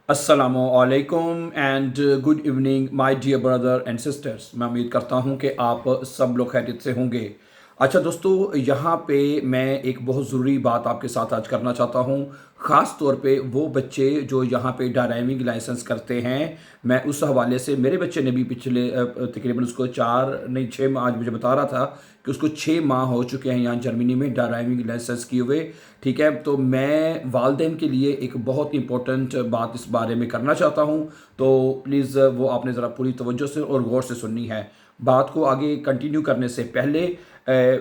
अस्सलामुअलैकुम and good evening my dear brother and sisters. मैं उम्मीद करता हूं कि आप सब लोग खैरियत से होंगे। अच्छा दोस्तों, यहाँ पे मैं एक बहुत ज़रूरी बात आपके साथ आज करना चाहता हूँ। ख़ास तौर पे वो बच्चे जो यहाँ पे ड्राइविंग लाइसेंस करते हैं, मैं उस हवाले से मेरे बच्चे ने भी पिछले तकरीबन उसको 4 नहीं 6 माह, आज मुझे बता रहा था कि उसको 6 माह हो चुके हैं यहाँ जर्मनी में ड्राइविंग लाइसेंस किए हुए। ठीक है, तो मैं वालदेन के लिए एक बहुत इंपॉर्टेंट बात इस बारे में करना चाहता हूँ। तो प्लीज़ वो आपने ज़रा पूरी तवज्जो से और गौर से सुननी है। बात को आगे कंटिन्यू करने से पहले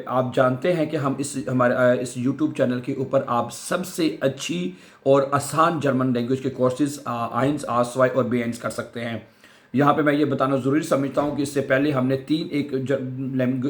आप जानते हैं कि हम इस यूट्यूब चैनल के ऊपर आप सबसे अच्छी और आसान जर्मन लैंग्वेज के कोर्सेज आइंस आर2 और बी1 कर सकते हैं। यहाँ पे मैं ये बताना ज़रूरी समझता हूँ कि इससे पहले हमने एक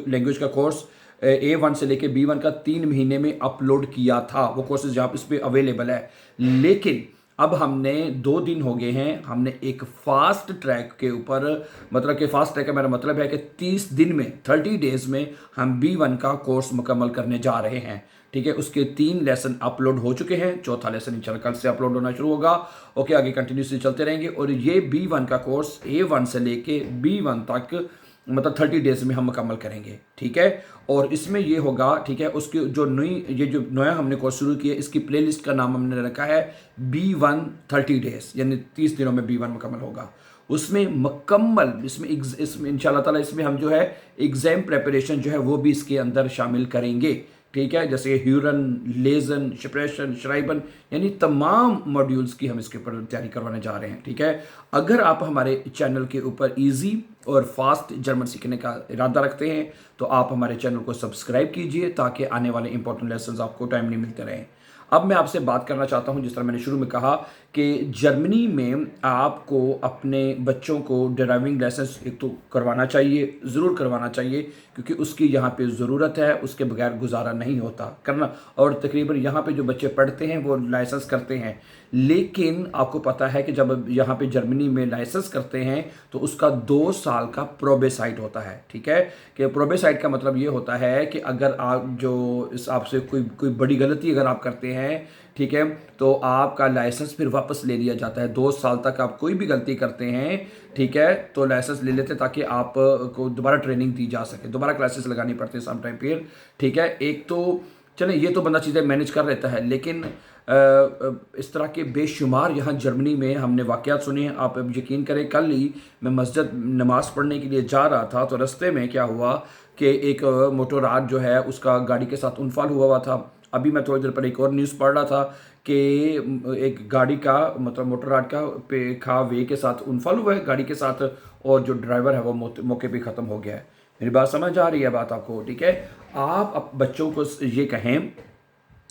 लैंग्वेज का कोर्स A1 से लेके B1 का 3 महीने में अपलोड किया था। वो कोर्सेज यहाँ इस पे अवेलेबल है, लेकिन अब हमने 2 दिन हो गए हैं, हमने एक फास्ट ट्रैक के ऊपर, मतलब कि फास्ट ट्रैक का मेरा मतलब है कि 30 दिन में 30 डेज में हम B1 का कोर्स मुकम्मल करने जा रहे हैं। ठीक है, उसके 3 लेसन अपलोड हो चुके हैं, चौथा लेसन इंशाल्लाह कल से अपलोड होना शुरू होगा। ओके, आगे कंटिन्यूसली चलते रहेंगे और ये B1 का कोर्स A1 से लेके B1 तक मतलब 30 डेज में हम मुकम्मल करेंगे। ठीक है, और इसमें ये होगा, ठीक है, उसकी जो नया हमने कोर्स शुरू किया, इसकी प्लेलिस्ट का नाम हमने रखा है B1 30 डेज, यानी 30 दिनों में B1 मुकम्मल होगा। उसमें मुकम्मल इसमें इंशाल्लाह ताला इसमें हम जो है एग्ज़ाम प्रेपरेशन जो है वो भी इसके अंदर शामिल करेंगे। ठीक है, जैसे ह्यूरन, लेजन, शप्रेशन, श्राइबन, यानी तमाम मॉड्यूल्स की हम इसके ऊपर तैयारी करवाने जा रहे हैं। ठीक है, अगर आप हमारे चैनल के ऊपर इजी और फास्ट जर्मन सीखने का इरादा रखते हैं तो आप हमारे चैनल को सब्सक्राइब कीजिए ताकि आने वाले इंपॉर्टेंट लेसन आपको टाइमली मिलते रहें। अब मैं आपसे बात करना चाहता हूं, जिस तरह मैंने शुरू में कहा कि जर्मनी में आपको अपने बच्चों को ड्राइविंग लाइसेंस एक तो करवाना चाहिए, ज़रूर करवाना चाहिए, क्योंकि उसकी यहाँ पे ज़रूरत है, उसके बगैर गुजारा नहीं होता करना। और तकरीबन यहाँ पे जो बच्चे पढ़ते हैं वो लाइसेंस करते हैं, लेकिन आपको पता है कि जब यहाँ पे जर्मनी में लाइसेंस करते हैं तो उसका 2 साल का प्रोबेसाइट होता है। ठीक है, कि प्रोबेसाइट का मतलब ये होता है कि अगर आप जो इस आपसे कोई बड़ी गलती अगर आप करते हैं, ठीक है, तो आपका लाइसेंस फिर वापस ले लिया जाता है। 2 साल तक आप कोई भी गलती करते हैं, ठीक है, तो लाइसेंस ले लेते ताकि आप को दोबारा ट्रेनिंग दी जा सके, दोबारा क्लासेस लगानी पड़ती है सम टाइम फिर। ठीक है, एक तो चलें ये तो बंदा चीज़ें मैनेज कर लेता है, लेकिन इस तरह के बेशुमार यहाँ जर्मनी में हमने वाक़यात सुने हैं। आप यकीन करें, कल ही मैं मस्जिद नमाज़ पढ़ने के लिए जा रहा था तो रास्ते में क्या हुआ कि एक मोटोराड जो है उसका गाड़ी के साथ उनफाल हुआ था। अभी मैं थोड़ी देर पर एक और न्यूज़ पढ़ रहा था कि एक गाड़ी का मतलब मोटोराड का पे खा वे के साथ उनफाल हुआ है गाड़ी के साथ, और जो ड्राइवर है वो मौके पे ख़त्म हो गया है। मेरी बात समझ आ रही है बात आपको? ठीक है, आप बच्चों को ये कहें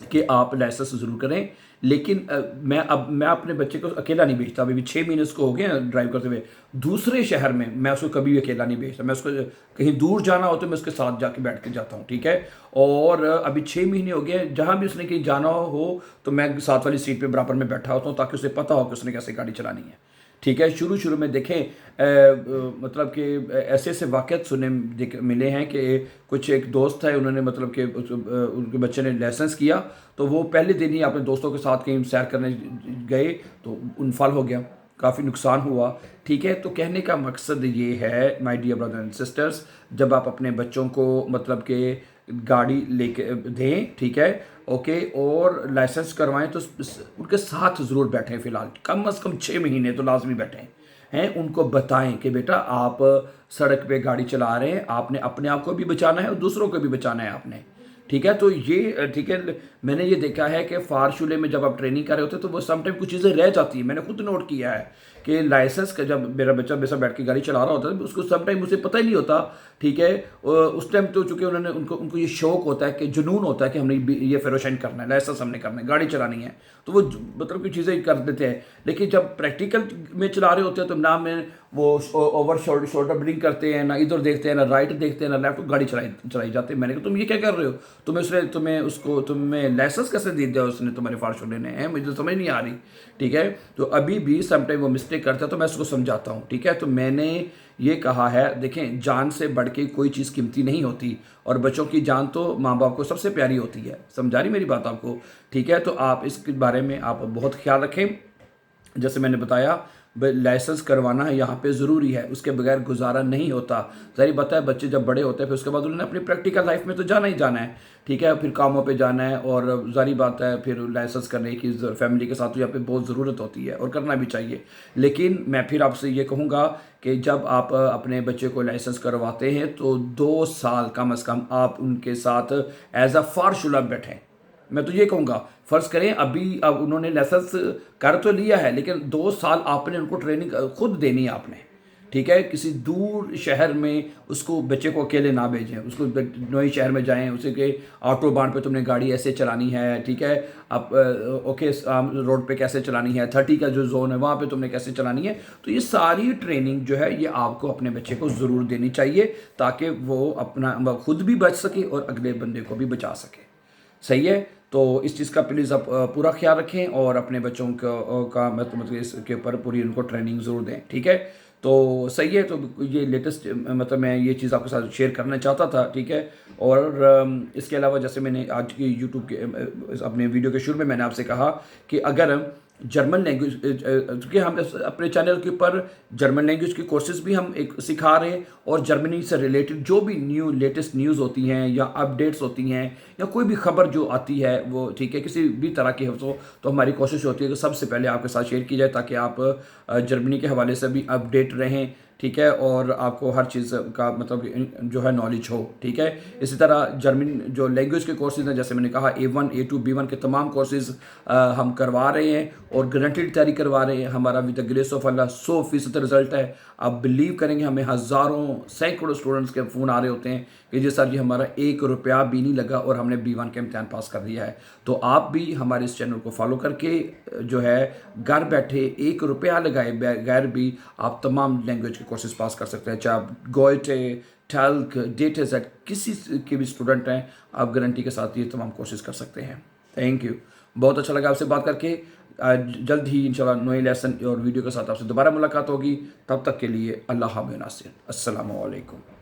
कि आप लाइसेंस ज़रूर करें, लेकिन मैं अपने बच्चे को अकेला नहीं भेजता। अभी भी 6 महीने उसको हो गए हैं ड्राइव करते हुए। दूसरे शहर में मैं उसको कभी भी अकेला नहीं भेजता। मैं उसको कहीं दूर जाना हो तो मैं उसके साथ जाके बैठ के जाता हूँ। ठीक है, और अभी 6 महीने हो गए, जहाँ भी उसने कहीं जाना हो तो मैं साथ वाली सीट पे बराबर में बैठा होता हूँ ताकि उसे पता हो कि उसने कैसे गाड़ी चलानी है। ठीक है, शुरू में देखें मतलब कि ऐसे ऐसे वाक़यात मिले हैं कि कुछ एक दोस्त है, उन्होंने मतलब कि उनके बच्चे ने लाइसेंस किया तो वो पहले दिन ही अपने दोस्तों के साथ कहीं सैर करने गए तो उनफाल हो गया, काफ़ी नुकसान हुआ। ठीक है, तो कहने का मकसद ये है my dear brother and sisters, जब आप अपने बच्चों को मतलब कि गाड़ी लेके दें, ठीक है, ओके, और लाइसेंस करवाएं तो उनके साथ ज़रूर बैठें। फ़िलहाल कम से कम 6 महीने तो लाजमी बैठें हैं। उनको बताएं कि बेटा आप सड़क पे गाड़ी चला रहे हैं, आपने अपने आप को भी बचाना है और दूसरों को भी बचाना है आपने। ठीक है, तो ये ठीक है, मैंने ये देखा है कि फारशुले में जब आप ट्रेनिंग कर रहे होते तो वो समटाइम कुछ चीज़ें रह जाती हैं। मैंने खुद नोट किया है कि लाइसेंस का जब मेरा बच्चा मेरे साथ बैठ के गाड़ी चला रहा होता है उसको समटाइम उसे पता ही नहीं होता। ठीक है, उस टाइम तो चूँकि उनको ये शौक होता है कि जुनून होता है कि हमने ये फेरोशाइन करना है, लाइसेंस हमने करना है, गाड़ी चलानी है, तो वो मतलब कुछ चीज़ें कर देते हैं। लेकिन जब प्रैक्टिकल में चला रहे होते हैं तो ना में वो ओवर शोल्डर ब्लिंक करते हैं, ना इधर देखते हैं, ना राइट देखते हैं, ना लेफ्ट, गाड़ी चलाई जाती है। मैंने कहा तुम ये क्या कर रहे हो, तुम्हें लाइसेंस कैसे दे दिया उसने, तुम्हारे फारशुले ने है, मुझे तो समझ नहीं आ रही। ठीक है, तो अभी भी समटाइम वो मिस्टेक करता है तो मैं उसको समझाता हूँ। ठीक है, तो मैंने ये कहा है, देखें, जान से बढ़ के कोई चीज़ कीमती नहीं होती और बच्चों की जान तो माँ बाप को सबसे प्यारी होती है। समझा रही मेरी बात आपको? ठीक है, तो आप इसके बारे में आप बहुत ख्याल रखें। जैसे मैंने बताया लाइसेंस करवाना है यहाँ पे ज़रूरी है, उसके बगैर गुजारा नहीं होता। ज़ाहिर बात है बच्चे जब बड़े होते हैं फिर उसके बाद उन्होंने अपनी प्रैक्टिकल लाइफ में तो जाना ही जाना है, ठीक है, फिर कामों पे जाना है, और ज़ाहिर बात है फिर लाइसेंस करने की फैमिली के साथ तो यहाँ पे बहुत ज़रूरत होती है और करना भी चाहिए। लेकिन मैं फिर आपसे ये कहूँगा कि जब आप अपने बच्चे को लाइसेंस करवाते हैं तो 2 साल कम अज़ कम आप उनके साथ एज अ फारशुला बैठें। मैं तो ये कहूँगा, फ़र्ज़ करें अभी अब उन्होंने लाइसेंस कर तो लिया है लेकिन 2 साल आपने उनको ट्रेनिंग खुद देनी है आपने, ठीक है। किसी दूर शहर में उसको बच्चे को अकेले ना भेजें, उसको नए शहर में जाएं, उसे के ऑटोबान पे तुमने गाड़ी ऐसे चलानी है, ठीक है, अब ओके रोड पे कैसे चलानी है, 30 का जो जोन है वहाँ पे तुमने कैसे चलानी है। तो ये सारी ट्रेनिंग जो है ये आपको अपने बच्चे को ज़रूर देनी चाहिए ताकि वो अपना खुद भी बच सके और अगले बंदे को भी बचा सके। सही है, तो इस चीज़ का प्लीज़ आप पूरा ख्याल रखें और अपने बच्चों का मतलब इसके ऊपर पूरी उनको ट्रेनिंग ज़रूर दें, ठीक है। तो सही है, तो ये लेटेस्ट मतलब मैं ये चीज़ आपके साथ शेयर करना चाहता था, ठीक है। और इसके अलावा जैसे मैंने आज की यूट्यूब के अपने वीडियो के शुरू में मैंने आपसे कहा कि अगर जर्मन लैंग्वेज, क्योंकि हम अपने चैनल के ऊपर जर्मन लैंग्वेज के कोर्सेज भी हम एक सिखा रहे हैं, और जर्मनी से रिलेटेड जो भी लेटेस्ट न्यूज़ होती हैं या अपडेट्स होती हैं या कोई भी खबर जो आती है वो, ठीक है, किसी भी तरह की हो तो हमारी कोशिश होती है कि सबसे पहले आपके साथ शेयर की जाए ताकि आप जर्मनी के हवाले से भी अपडेट रहें, ठीक है, और आपको हर चीज़ का मतलब जो है नॉलेज हो, ठीक है। इसी तरह जर्मन जो लैंग्वेज के कोर्सेज हैं, जैसे मैंने कहा A1 A2 B1 के तमाम कोर्सेज हम करवा रहे हैं और गारंटीड तैयारी करवा रहे हैं। हमारा with the grace of Allah 100% result है। आप बिलीव करेंगे, हमें हज़ारों सैकड़ों स्टूडेंट्स के फ़ोन आ रहे होते हैं कि जी सर जी हमारा 1 रुपया भी नहीं लगा और हमने B1 के इम्तहान पास कर दिया है। तो आप भी हमारे इस चैनल को फॉलो करके जो है घर बैठे 1 रुपया लगाए बगैर भी आप तमाम लैंग्वेज के कोर्सेज पास कर सकते हैं। चाहे आप गोएटे, टैल्क, डेटासेट किसी के भी स्टूडेंट हैं, आप गारंटी के साथ ये तमाम कोर्सेज कर सकते हैं। थैंक यू, बहुत अच्छा लगा आपसे बात करके। जल्द ही इंशाल्लाह नए लेसन और वीडियो के साथ आपसे दोबारा मुलाकात होगी। तब तक के लिए अल्लाह हाफ़िज़, अस्सलामु अलैकुम।